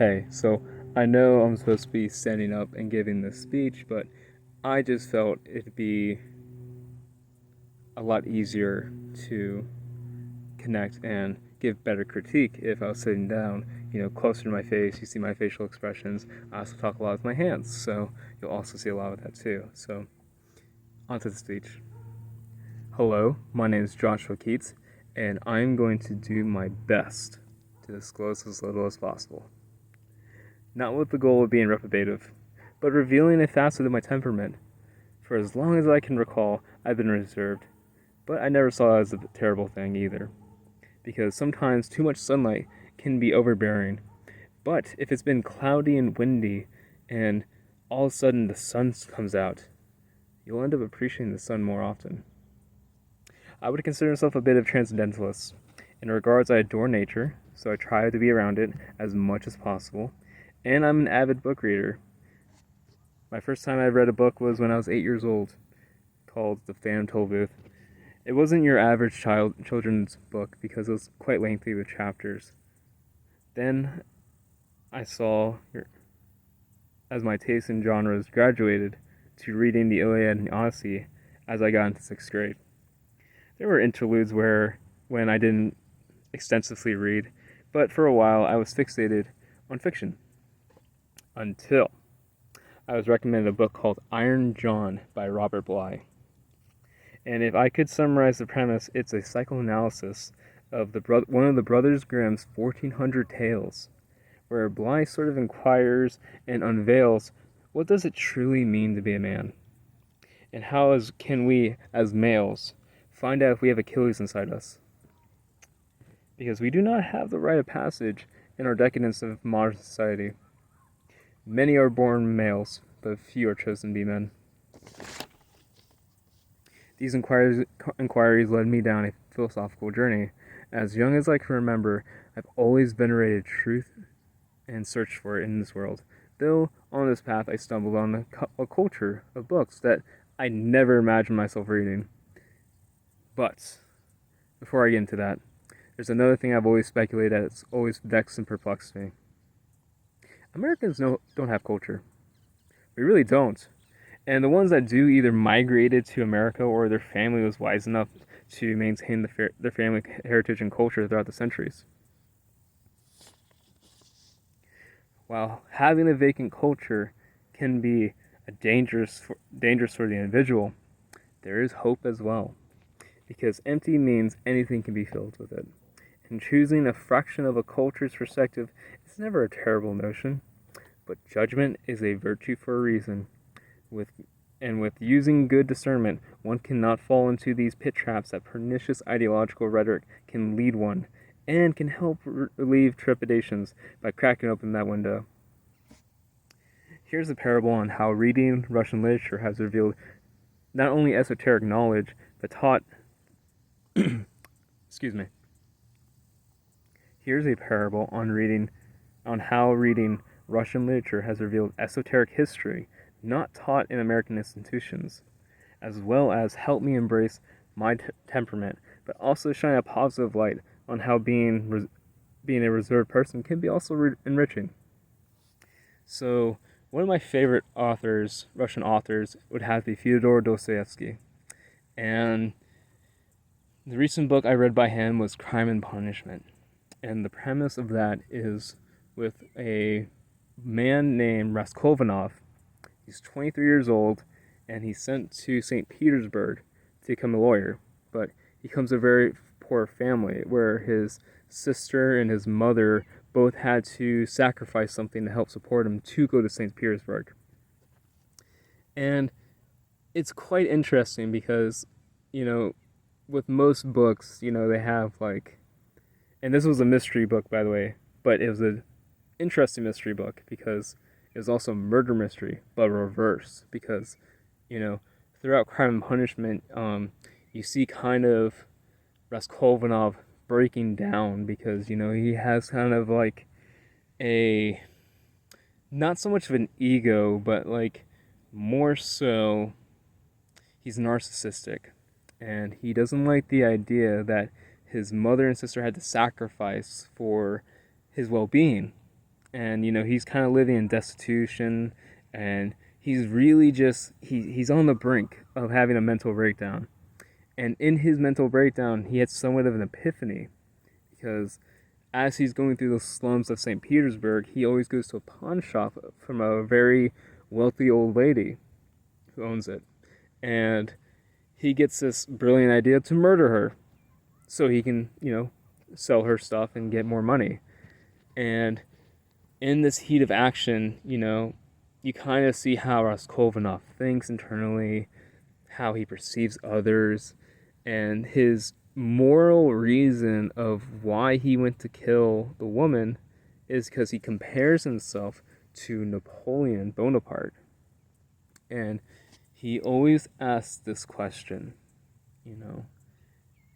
Hey, so I know I'm supposed to be standing up and giving this speech, but I just felt it'd be a lot easier to connect and give better critique if I was sitting down, closer to my face. You see my facial expressions. I also talk a lot with my hands, so you'll also see a lot of that too. So, on to the speech. Hello, my name is Joshua Keats, and I'm going to do my best to disclose as little as possible. Not with the goal of being reprobative, but revealing a facet of my temperament. For as long as I can recall, I've been reserved, but I never saw it as a terrible thing either, because sometimes too much sunlight can be overbearing. But if it's been cloudy and windy, and all of a sudden the sun comes out, you'll end up appreciating the sun more often. I would consider myself a bit of transcendentalist. In regards, I adore nature, so I try to be around it as much as possible, and I'm an avid book reader. My first time I read a book was when I was 8 years old, called The Phantom Tollbooth. It wasn't your average children's book because it was quite lengthy with chapters. Then I saw, as my taste in genres graduated, to reading the Iliad and the Odyssey as I got into 6th grade. There were interludes when I didn't extensively read, but for a while I was fixated on fiction. Until I was recommended a book called Iron John by Robert Bly. And if I could summarize the premise, it's a psychoanalysis of one of the Brothers Grimm's 1400 tales, where Bly sort of inquires and unveils what does it truly mean to be a man, and how can we, as males, find out if we have Achilles inside us. Because we do not have the rite of passage in our decadence of modern society. Many are born males, but few are chosen to be men. These inquiries led me down a philosophical journey. As young as I can remember, I've always venerated truth and searched for it in this world. Though on this path I stumbled on a culture of books that I never imagined myself reading. But before I get into that, there's another thing I've always speculated that's always vexed and perplexed me. Americans don't have culture. We really don't. And the ones that do either migrated to America or their family was wise enough to maintain their family heritage and culture throughout the centuries. While having a vacant culture can be dangerous for the individual, there is hope as well. Because empty means anything can be filled with it. And choosing a fraction of a culture's perspective is never a terrible notion, but judgment is a virtue for a reason. With using good discernment, one cannot fall into these pit traps that pernicious ideological rhetoric can lead one, and can help relieve trepidations by cracking open that window. Here's a parable on how reading Russian literature has revealed not only esoteric knowledge, but taught excuse me. Here's a parable on how reading Russian literature has revealed esoteric history not taught in American institutions, as well as helped me embrace my temperament, but also shine a positive light on how being a reserved person can be also enriching. So, one of my favorite authors, Russian authors, would have to be Fyodor Dostoevsky. And the recent book I read by him was Crime and Punishment. And the premise of that is with a man named Raskolnikov. He's 23 years old, and he's sent to St. Petersburg to become a lawyer. But he comes from a very poor family, where his sister and his mother both had to sacrifice something to help support him to go to St. Petersburg. And it's quite interesting because, with most books, they have and this was a mystery book, by the way, but it was an interesting mystery book because it was also a murder mystery, but reverse. Because, throughout Crime and Punishment, you see kind of Raskolnikov breaking down because, he has kind of not so much of an ego, but more so, he's narcissistic. And he doesn't like the idea that his mother and sister had to sacrifice for his well-being. and he's kind of living in destitution, and he's really just he's on the brink of having a mental breakdown. And in his mental breakdown, he had somewhat of an epiphany, because as he's going through the slums of St. Petersburg, he always goes to a pawn shop from a very wealthy old lady who owns it. And he gets this brilliant idea to murder her so he can, sell her stuff and get more money. And in this heat of action, you kind of see how Raskolnikov thinks internally, how he perceives others, and his moral reason of why he went to kill the woman is because he compares himself to Napoleon Bonaparte. And he always asks this question,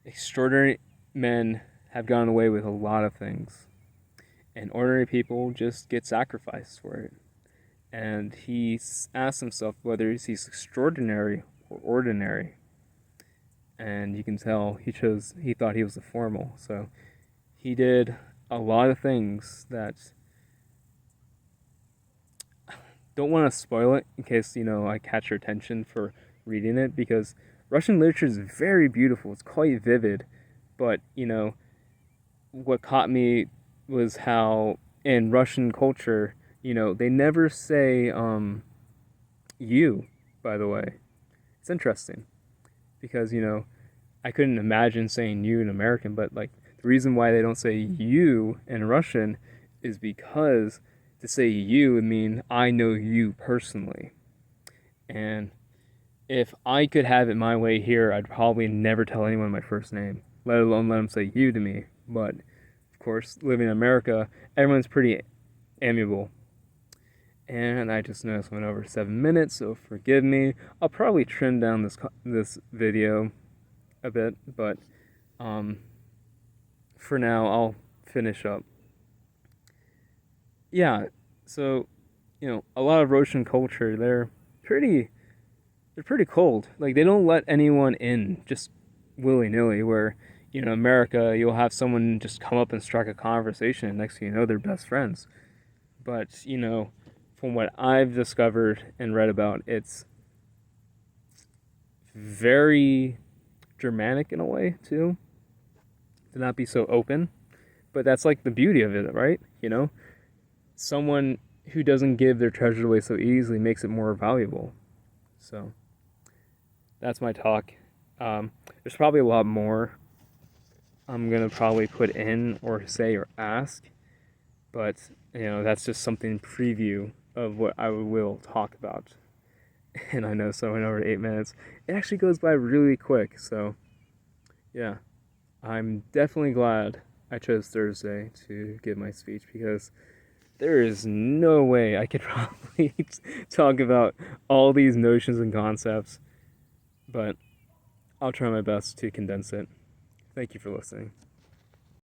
extraordinary men have gotten away with a lot of things, and ordinary people just get sacrificed for it. And he asks himself whether he's extraordinary or ordinary. And you can tell he thought he was the formal. So he did a lot of things that don't want to spoil it in case, I catch your attention for reading it, because Russian literature is very beautiful. It's quite vivid. But, what caught me was how in Russian culture, they never say you, by the way. It's interesting because, I couldn't imagine saying you in American, but like the reason why they don't say you in Russian is because to say you would mean I know you personally. And if I could have it my way here, I'd probably never tell anyone my first name, let alone let them say you to me. But of course, living in America, everyone's pretty amiable. And I just noticed I went over 7 minutes, so forgive me. I'll probably trim down this video a bit, but for now I'll finish up. Yeah, so a lot of Russian culture, they're pretty cold. Like, they don't let anyone in just willy-nilly, where America, you'll have someone just come up and strike a conversation, and next thing you know, they're best friends. But from what I've discovered and read about, it's very Germanic in a way too, to not be so open. But that's like the beauty of it, right? Someone who doesn't give their treasure away so easily makes it more valuable. So that's my talk. There's probably a lot more I'm gonna probably put in or say or ask, but that's just something preview of what I will talk about. And I know so in over 8 minutes, it actually goes by really quick. So yeah, I'm definitely glad I chose Thursday to give my speech, because there is no way I could probably talk about all these notions and concepts, but I'll try my best to condense it. Thank you for listening.